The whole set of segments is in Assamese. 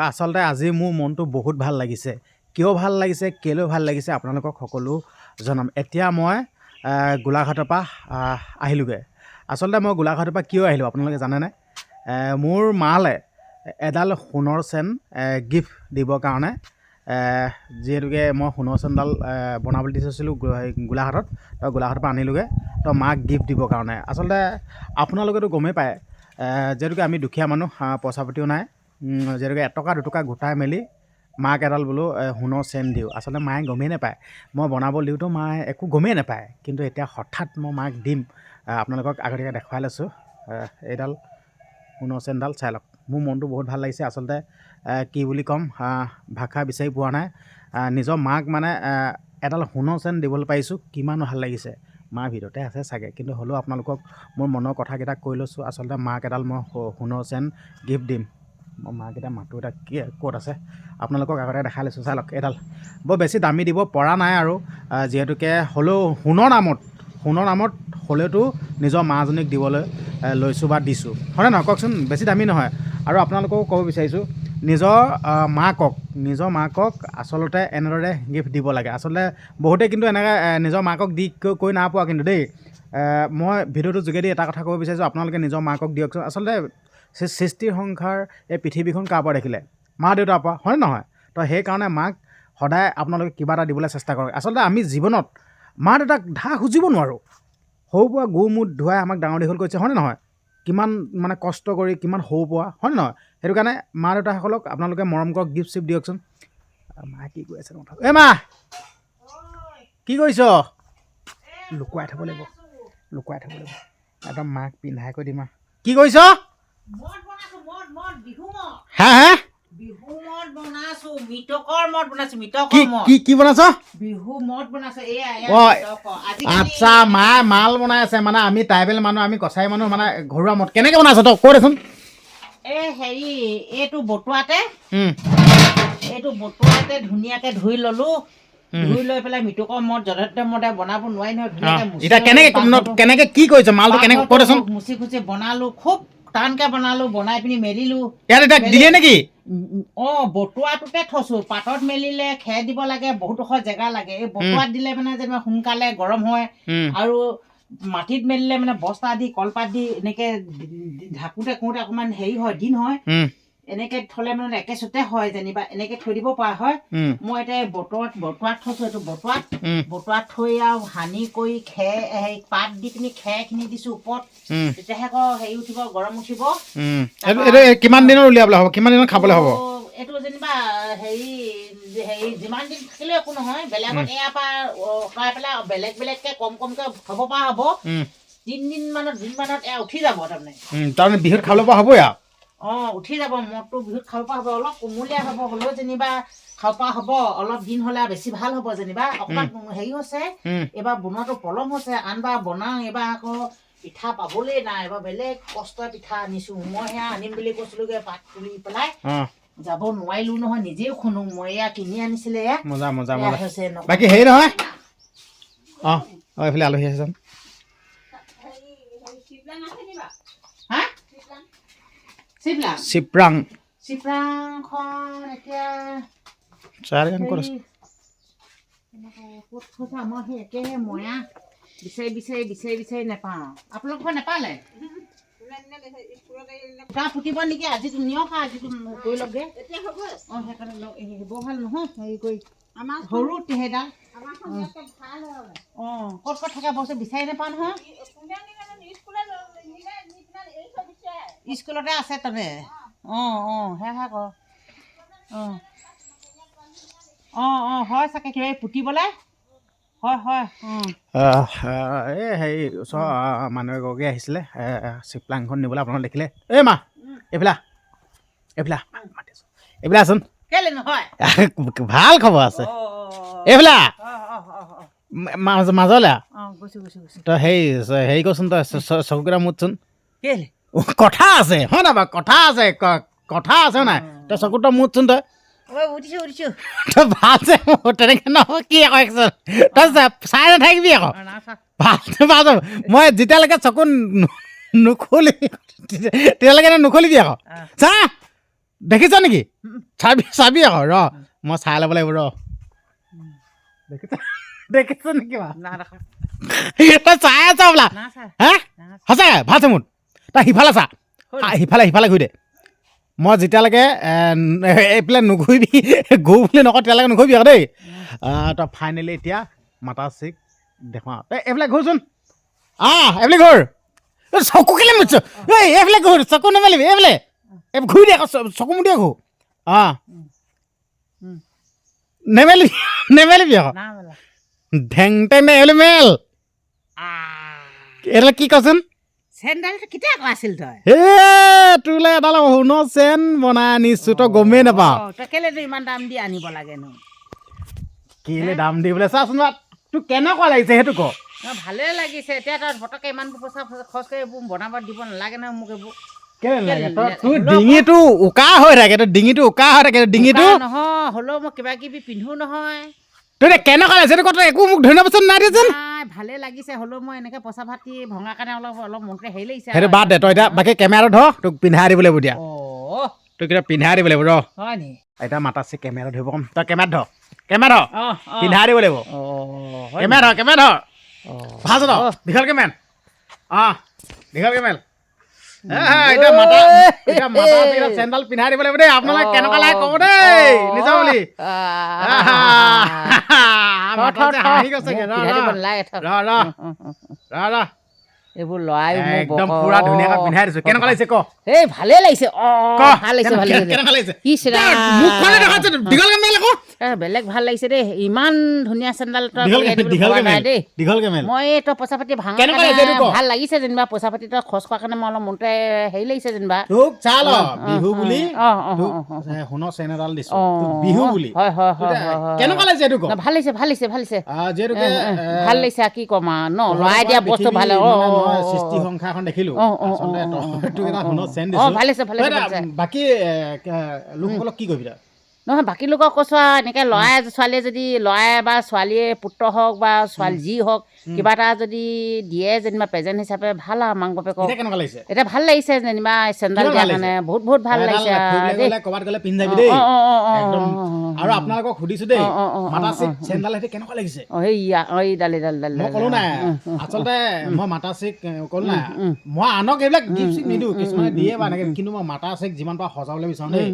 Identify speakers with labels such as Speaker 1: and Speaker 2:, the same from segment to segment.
Speaker 1: আচলতে আজি মোৰ মনটো বহুত ভাল লাগিছে। কিয় ভাল লাগিছে, কেলৈ ভাল লাগিছে আপোনালোকক সকলো জনাম। এতিয়া মই গোলাঘাটৰ পৰা আহিলোঁগৈ। আচলতে মই গোলাঘাটৰ পৰা কিয় আহিলোঁ আপোনালোকে জানেনে? মোৰ মালে এডাল সোণৰ চেন গিফ্ট দিবৰ কাৰণে, যিহেতুকে মই সোণৰ চেনডাল বনাবলৈ দি থৈছিলোঁ গোলাঘাটত, তো গোলাঘাটৰ পৰা আনিলোঁগৈ। তো মাক গিফ্ট দিবৰ কাৰণে। আচলতে আপোনালোকেতো গমেই পায়, যিহেতুকে আমি দুখীয়া মানুহ, পইচা পাতিও নাই, যিহেতুকে এটকা দুটকা গোটাই মেলি মাক এডাল বোলো সোণৰ চেন দিওঁ। আচলতে মায়ে গমেই নাপায়, মই বনাবলৈ দিওঁতো মায়ে একো গমেই নাপায়। কিন্তু এতিয়া হঠাৎ মই মাক দিম। আপোনালোকক আগতীয়াকৈ দেখুৱাই লৈছোঁ এইডাল সোণৰ চেনডাল, চাই লওক। মোৰ মনটো বহুত ভাল লাগিছে। আচলতে কি বুলি ক'ম, ভাষা বিচাৰি পোৱা নাই। নিজৰ মাক মানে এডাল সোণৰ চেন দিবলৈ পাৰিছোঁ, কিমান ভাল লাগিছে। মাৰ ভিতৰতে আছে চাগে, কিন্তু হ'লেও আপোনালোকক মোৰ মনৰ কথাকেইটা কৈ লৈছোঁ। আচলতে মাক এডাল মই সোণৰ চেন গিফ্ট দিম। মই মাকেইটা মাতো, এটা কি ক'ত আছে আপোনালোকক আগতে দেখাই লৈছোঁ, চাই লওক। এইডাল বৰ বেছি দামী দিব পৰা নাই আৰু, যিহেতুকে হ'লেও সোণৰ নামত হ'লেওতো নিজৰ মাজনীক দিবলৈ লৈছোঁ বা দিছোঁ, হয়নে নহয় কওকচোন? বেছি দামী নহয়। আৰু আপোনালোকেও ক'ব বিচাৰিছোঁ, নিজৰ মাকক আচলতে এনেদৰে গিফ্ট দিব লাগে। আচলতে বহুতে কিন্তু এনেকৈ নিজৰ মাকক দি কৈ নাই পোৱা কিন্তু দেই। মই ভিডিঅ'টোৰ যোগেদি এটা কথা ক'ব বিচাৰিছোঁ, আপোনালোকে নিজৰ মাকক দিয়কচোন। আচলতে সৃষ্টিৰ সংসাৰ এই পৃথিৱীখন কাৰ পৰা দেখিলে? মা দেউতাৰ পৰা, হয়নে নহয়? তো সেইকাৰণে মাক সদায় আপোনালোকে কিবা এটা দিবলৈ চেষ্টা কৰক। আচলতে আমি জীৱনত মা দেউতাক ধাৰ খুজিব নোৱাৰোঁ। সৰুৰ পৰা গু মুত ধুৱাই আমাক ডাঙৰ দীঘল কৰিছে, হয়নে নহয়? কিমান মানে কষ্ট কৰি, কিমান সৰু পৰা, হয়নে নহয়? সেইটো কাৰণে মা দেউতাসকলক আপোনালোকে মৰম কৰক, গিফ্ট চিফ্ট দিয়কচোন। মায়ে কি কৈ আছে কথা, মা কি কৰিছ? লুকুৱাই থ'ব লাগিব, একদম মাক পিন্ধাই কৈ দিম। কি কৰিছ? হা হা,
Speaker 2: বিহু মদ বনাইছো, মিটকৰ মদ বনাইছো,
Speaker 1: কি বনাইছ?
Speaker 2: বিহু মদ বনাইছো।
Speaker 1: আচ্ছা, মায়ে মাল বনাই আছে। মানে আমি ট্ৰাইবেল মানুহ, আমি কছাৰী মানুহ, মানে ঘৰুৱা মদ কেনেকৈ বনাইছ তই কৈ দেচোন।
Speaker 2: এইটো বটুৱাতে ধুনীয়াকে ধুই ললো। ধুই লৈ পেলাই মিটকৰ মদ যথেষ্ট মদে বনাব নোৱাৰি নহয়।
Speaker 1: এতিয়া কেনেকে কি কৰিছ? মালটো কেনেকে কৈ দেচোন।
Speaker 2: মুচি খুচি বনালো, খুব টানকে বনালো, বনাই পিনি মেলিলো।
Speaker 1: ইয়াত এতিয়া দিয়ে নেকি?
Speaker 2: বটুৱাটোতে থৈছো। পাতত মেলিলে খেৰ দিব লাগে, বহুত ডোখৰ জেগা লাগে। এই বটুৱাত দিলে মানে যেনিবা সোনকালে গৰম হয়। আৰু মাটিত মেলিলে মানে বস্তা দি, কলপাত দি এনেকে ঢাকোতে কৰোতে অকমান হেৰি হয়, দিন হয়। এনেকে থলে মানে একেচোতে হয়, যেনিবা এনেকে থৈ দিব পৰা হয়। মই এতিয়া বটুৱাত থৈছো। এইটো বটুৱাত থৈ আৰু সানি কৰি পাত দি পিনি খেৰ খিনি দিছো ওপৰত। তেতিয়াহে আকৌ হেৰি উঠিব, গৰম উঠিব।
Speaker 1: কিমান দিনৰ উলিয়াবলৈ হ'ব, কিমান দিনত খাবলৈ হ'ব?
Speaker 2: এইটো যেনিবা হেৰি যিমান দিন থাকিলেও একো নহয়। বেলেগত ইয়াৰ পৰা অঁতৰাই পেলাই বেলেগকে কমকে থব পৰা হ'ব। 3 দিনমানত উঠি যাব তাৰমানে
Speaker 1: বিহুত খাবলৈ পৰা হ'বই আৰু।
Speaker 2: উঠি যাব মদটো, বিহুত খাব পৰা হ'ব। অলপ কুমলীয়া হ'ব, হ'লেও যেনিবা খাব পৰা হ'ব। অলপ দিন হ'লে বেছি ভাল হ'ব যেনিবা। অকণমান হেৰি হৈছে, এইবাৰ বনোৱাটো পলম হৈছে। আনবাৰ বনাওঁ, এইবাৰ আকৌ পিঠা পাবলৈ নাই। এবাৰ বেলেগ কষ্টৰ পিঠা আনিছো। মই সেয়া আনিম বুলি কৈছিলোগে, পাত তুলি পেলাই যাব নোৱাৰিলো নহয়। নিজেও খুন্দো, মই এয়া কিনি আনিছিলে।
Speaker 1: মজা। বাকী হেৰি নহয়, এইফালে আলহী আছে।
Speaker 2: চিপৰাংখন এতিয়া ক'ত থৈছে আমাৰ সেই একেহে ময়া বিচাৰি নাপাওঁ। আপোনালোকৰ নেপালে তাৰ ফুটিব নেকি? আজিতো নিয়ক, আজিতো কৰি লগে। সেইকাৰণে বৰ ভাল নহয়। হেৰি কৰি সৰু সেইডাল ক'ত থাকে বস্তু বিচাৰি নাপাওঁ নহয়। স্কুলতে আছে তাতে। সেয়া কৰ। হয় চাগে কিবা পুতিবলে হয়।
Speaker 1: এই হেৰি ওচৰৰ মানুহ এগৰাকী আহিছিলে চিপলাংখন নিবলৈ, আপোনালোকে দেখিলে। মা এইফালে আছোন।
Speaker 2: কেলে নহয়?
Speaker 1: ভাল খবৰ আছে। এইফালে মাজলে তই হেৰি কৰচোন, তই চকুকেইটা মুতচোন।
Speaker 2: কেলে?
Speaker 1: কথা আছে, হয় নাই বাৰু? কথা আছে নাই? তই চকুত মুতচোন।
Speaker 2: উঠিছো
Speaker 1: তই ভাল যে, তেনেকে নহয় কি আকৌ, তই চাই নাথাকিবি আকৌ। ভাল মই যেতিয়ালৈকে চকু নুখুলি তেতিয়ালৈকে নুখুলিবি আকৌ। চা দেখিছ নেকি চাবি আকৌ ৰ মই চাই ল'ব লাগিব ৰ দেখিছ নেকি
Speaker 2: না দেখা
Speaker 1: তই চাই আছ বোলা
Speaker 2: না চা
Speaker 1: হা
Speaker 2: না
Speaker 1: সঁচাকৈ ভাল চা মোৰ তই সিফালে চা সিফালে ঘূৰি দে মই যেতিয়ালৈকে এইফালে নুঘূৰিবি ঘূৰ বুলি নকওঁ তেতিয়ালৈকে নুঘূৰিবি আকৌ দেই তই ফাইনেলি এতিয়া মাতা চিক দেখুৱাওঁ তই এইফালে ঘূৰচোন এইফালে ঘূৰ চকু কেলে মুচ্ছ এইফালে ঘূৰ চকু নেমেলিবি এইফালে ঘূৰি দে আকৌ চকু মুদিয়ে ঘূৰ নেমেলিবি আকৌ
Speaker 2: না মেলা
Speaker 1: ঢেং টেং এইফালে মেল এইফালে কি কচোন
Speaker 2: চেণ্ডেলটো কেতিয়া আকৌ আছিল তই
Speaker 1: তোলে এডাল সোণৰ চেন বনাই আনিছো তই গমেই নাপাৱ
Speaker 2: তই কেলেতো ইমান দাম দি আনিব লাগেনো
Speaker 1: কেলে দাম দি বোলে চাচোন তোৰ কেনেকুৱা লাগিছে সেইটো ক
Speaker 2: ভালেই লাগিছে এতিয়া তই ফটকে ইমান পইচা খৰচ কৰি এইবোৰ বনাব দিব নালাগে নহয় মোক এইবোৰ
Speaker 1: কেলে লাগে তোৰ ডিঙিটো উকা হৈ থাকে তোৰ ডিঙিটো উকা হৈ থাকে ডিঙিটো
Speaker 2: নহয় হ'লেও মই কিবা কিবি পিন্ধো নহয়
Speaker 1: তোৰ কেনেকুৱা লাগিছে সেইটো একো মোক ধন্যবাদ নাই দেচোন
Speaker 2: ভালে লাগিছে হ'লেও মই এনেকে পইচা পাতি ভঙা কাৰণে অলপ মনটো হেৰি লাগিছে
Speaker 1: সেইটো বাদ দে তই এতিয়া বাকী কেমেৰাটো ধৰ তোক পিন্ধাই দিব লাগিব এতিয়া
Speaker 2: অ'
Speaker 1: তোক এতিয়া পিন্ধাই দিব লাগিব ৰ
Speaker 2: হয় নি
Speaker 1: এতিয়া মাতাচি কেমেৰা ধৰিব কম তই কেমেৰা ধৰ পিন্ধাই দিব লাগিব
Speaker 2: অ'
Speaker 1: কেমেৰা ধৰ ভাল চা দীঘল কেমেৰা দীঘল কেমেৰা এতিয়া মাতা চেণ্ডেল পিন্ধাই দিব লাগিব দেই আপোনালোকে কেনেকুৱা লাগে ক'ব দেই নিজৰ বুলি হাঁহি গৈছেগে ৰ
Speaker 2: এইবোৰ লৰাই
Speaker 1: একদম পুৰা ধুনীয়াকৈ পিন্ধাই দিছো কেনেকুৱা লাগিছে ক
Speaker 2: এই ভালে লাগিছে ভাল লাগিছে ভাল লাগিছে
Speaker 1: কেনেকুৱা লাগিছে
Speaker 2: দীঘল কেমেৰা আকৌ বেলেগ ভাল লাগিছে দেই ইমান ধুনীয়া চেণ্ডেল দেই
Speaker 1: দীঘল কেমেৰা
Speaker 2: মই তই পইচা পাতি ভাঙা ভাল লাগিছে যেনিবা পইচা পাতি তই খৰচ কৰা কাৰণে মই অলপ মনটোৱে হেৰি লাগিছে যেনিবা
Speaker 1: তোক চা ল বিহু বুলি সোণৰ চেন এডাল দিছো বিহু বুলি
Speaker 2: হয় হয় হয়
Speaker 1: কেনেকুৱা লাগিছে এইটো ক
Speaker 2: ভাল লাগিছে ভাল লাগিছে ভাল লাগিছে
Speaker 1: যিহেতুকে
Speaker 2: ভাল লাগিছে কি ক'ম আৰু ন লৰাই দিয়া বস্তু ভাল
Speaker 1: সৃষ্টি সংখ্যা এখন দেখিলো আচলতে তোক এটা সোণৰ চেন
Speaker 2: ভাল লাগিছে ভাল লাগিছে
Speaker 1: বাকী লোকসকলক কি কৰিবি
Speaker 2: নহয় বাকী লোকক কৈছোঁ আৰু এনেকৈ ল'ৰাই ছোৱালীয়ে যদি ল'ৰাই বা ছোৱালীয়ে পুত্ৰ হওক বা ছোৱালী যি হওক কিবা এটা যদি দিয়ে যেনিবা প্ৰেজেণ্ট হিচাপে ভাল আৰু মাক বাপেকক
Speaker 1: কেনেকুৱা লাগিছে
Speaker 2: এতিয়া ভাল লাগিছে যেনিবা চেণ্ডেল দিয়াৰ কাৰণে বহুত ভাল লাগিছে
Speaker 1: ক'ৰবাত গ'লে পিন্ধি যাবি দেই আৰু আপোনালোকক সুধিছো দেই মাতাচিক চেণ্ডেল সেইটো কেনেকুৱা লাগিছে মই ক'লো নাই আচলতে মই মাতাচিক ক'লো নাই মই আনক এইবিলাক গিফ্ট চিফ্ট নিদিওঁ কিছুমানে দিয়ে বা এনেকৈ কিন্তু মই মাতাচিক যিমান পাৰোঁ সজাবলৈ বিচাৰোঁ দেই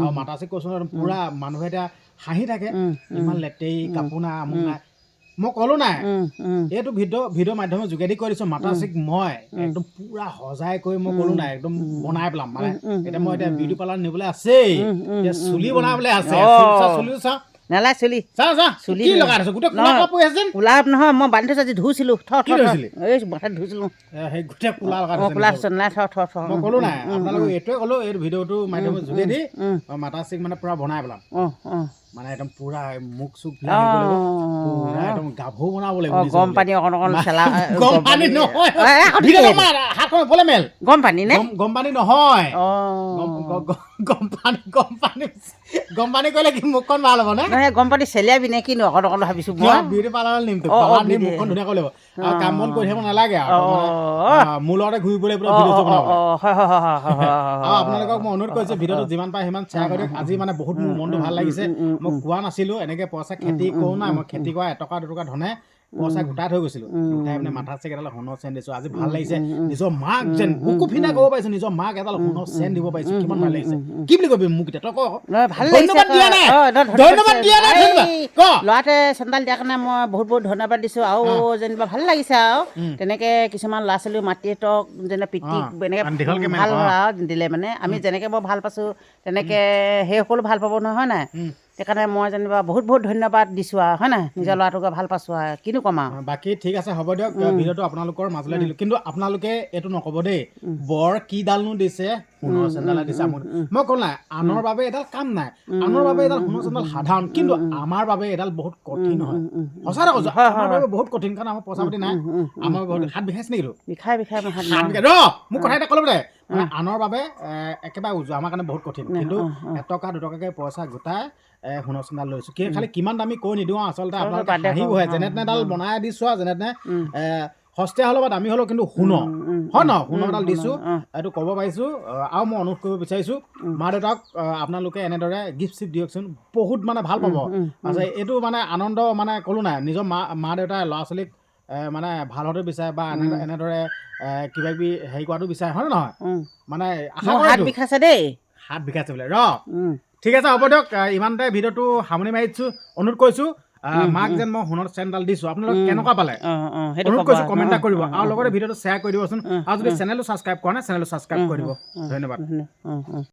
Speaker 1: আৰু মাতাচিক কৈছোঁ পুৰা মানুহে এতিয়া হাঁহি থাকে ইমান লেতেৰি কাপোৰ নাই আমুক নাই মই ক'লো নাই এইটো ভিডিঅ' মাধ্যমৰ যোগেদি কৈ দিছোঁ মাতাচিক মই একদম পুৰা সজাই কৰি মই ক'লো নাই একদম বনাই পেলাম মানে এতিয়া মই এতিয়া বিউটি পাৰ্লাৰ নিবলৈ আছেই এতিয়া চুলি বনাবলৈ আছে চুলিও চাওঁ
Speaker 2: নেলাই চুলি
Speaker 1: চুলি কি লগাই আছো গোটেই কোলা কাপোৰ আছে
Speaker 2: কোলা নহয় মই বান্ধি থৈছোঁ আজি ধুইছিলোঁ এই মাথাত ধুইছিলোঁ
Speaker 1: সেই গোটেই কোলা লগাই
Speaker 2: কোলা নাই
Speaker 1: মই ক'লো নাই আপোনালোকক এইটোৱে ক'লো এই ভিডিঅ'টো মাধ্যমৰ যোগেদি মাতাচিক মানে পুৰা বনাই পেলাম মানে একদম পুৰা মুখ চুখ পুৰা একদম গাভৰু বনাব লাগিব
Speaker 2: গৰম পানী অকণ চেলা
Speaker 1: গৰম পানী নহয়
Speaker 2: গৰম পানী নে
Speaker 1: গৰম পানী নহয় গৰম পানী কৰিলে কি মুখখন ভাল হ'ব নে
Speaker 2: নহয় গৰম পানী চেলিয়াবি নে কিনো অকণ ভাবিছোঁ মই
Speaker 1: বিউটি পাৰ্লাৰত নিমটো মুখখন ধুনীয়া কৰিব লাগিব আৰু কাম বন কৰি থাকিব নালাগে আৰু মোৰ লগতে ঘূৰি ফুৰিলে পুৰা ভিডিঅ' বনাব আৰু আপোনালোকক মই অনুৰোধ কৰিছোঁ ভিডিঅ'টো যিমান পাৰে সিমান শ্বেয়াৰ কৰি দিয়ক আজি মানে বহুত মোৰ মনটো ভাল লাগিছে মই কোৱা নাছিলোঁ এনেকৈ পইচা খেতি কৰোঁ নাই মই খেতি কৰা এটকা দুটকা ধনে পইচা গোটাই থৈ গৈছিলোঁ গোটাই মানে মাথা চেক এডাল সোণৰ চেন দিছোঁ আজি ভাল লাগিছে নিজৰ মাক যেন মোকো ফিনা ক'ব পাৰিছোঁ নিজৰ মাক এডাল সোণৰ চেন দিব পাৰিছোঁ কিমান ভাল লাগিছে কি বুলি কবি মোক এতিয়া তই ক ধন্যবাদ দিয়া নাই
Speaker 2: ল'ৰাটোৱে চেণ্ডেল দিয়াৰ কাৰণে মই বহুত ধন্যবাদ দিছোঁ আৰু যেনিবা ভাল লাগিছে আৰু তেনেকৈ কিছুমান ল'ৰা ছোৱালী মাতৃহঁতক যেনে পিতৃক এনেকৈ ভাল আৰু দিলে মানে আমি যেনেকৈ মই ভাল পাইছোঁ তেনেকৈ সেইসকলো ভাল পাব নহয় হয় নাই সেইকাৰণে মই যেনিবা বহুত ধন্যবাদ দিছোঁ আৰু হয় নাই নিজৰ ল'ৰাটোকে ভাল পাইছোঁ আৰু কিনো ক'ম আৰু
Speaker 1: বাকী ঠিক আছে হ'ব দিয়ক ভিডিঅ'টো আপোনালোকৰ মাজলৈ দিলোঁ কিন্তু আপোনালোকে এইটো নক'ব দেই বৰ কিডালনো দিছে সোণৰ চেণ্ডেল দিছে মই ক'লো নাই আনৰ বাবে এডাল কাম নাই আনৰ বাবে এডাল সোণৰ চেণ্ডেল সাধাৰণ কিন্তু আমাৰ বাবে এডাল বহুত কঠিন হয় সঁচা কথা কৈছোঁ আমাৰ বাবে বহুত কঠিন কাৰণ আমাৰ পইচা পাতি নাই আমাৰ বহুত হাত বিষাইছে নেকি
Speaker 2: বিষাই
Speaker 1: মোক কথা এটা ক'লো দে মানে আনৰ বাবে একেবাৰে উজু আমাৰ কাৰণে বহুত কঠিন কিন্তু এটকা দুটকাকৈ পইচা গোটাই সোণৰ চেণ্ডেল লৈছোঁ খালি কিমান দামী কৈ নিদিওঁ আচলতে আপোনালোকে হাঁহিব হয় যেনে তেনেডাল বনাই দিছোঁ আৰু যেনে তেনে সস্তীয়া হ'লেও বা দামী হ'লেও কিন্তু শুন হয় নহয় শুন এডাল দিছোঁ এইটো ক'ব পাৰিছোঁ আৰু মই অনুৰোধ কৰিব বিচাৰিছোঁ মা দেউতাক আপোনালোকে এনেদৰে গিফ্ট চিফ্ট দিয়কচোন বহুত মানে ভাল পাব আচ্ছা এইটো মানে আনন্দ মানে ক'লো নাই নিজৰ মা দেউতাই ল'ৰা ছোৱালীক মানে ভাল হওঁতে বিচাৰে বা এনেদৰে কিবা কিবি হেৰি কৰাটো বিচাৰে হয় নে নহয় মানে আশা
Speaker 2: হাত বিষাইছে দেই
Speaker 1: হাত বিষাইছে বোলে ঠিক আছে হ'ব দিয়ক ইমানতে ভিডিঅ'টো সামৰণি মাৰি দিছোঁ অনুৰোধ কৰিছোঁ মাক যেন মই সোণৰ চেইনডাল দিছোঁ আপোনালোকে কেনেকুৱা পালে অনুৰোধ কৰিছোঁ কমেণ্ট এটা কৰিব আৰু লগতে ভিডিঅ'টো শ্বেয়াৰ কৰি দিবচোন আৰু যদি চেনেলটো ছাবস্ক্ৰাইব কৰা নাই চেনেলটো ছাবস্ক্ৰাইব কৰি দিব ধন্যবাদ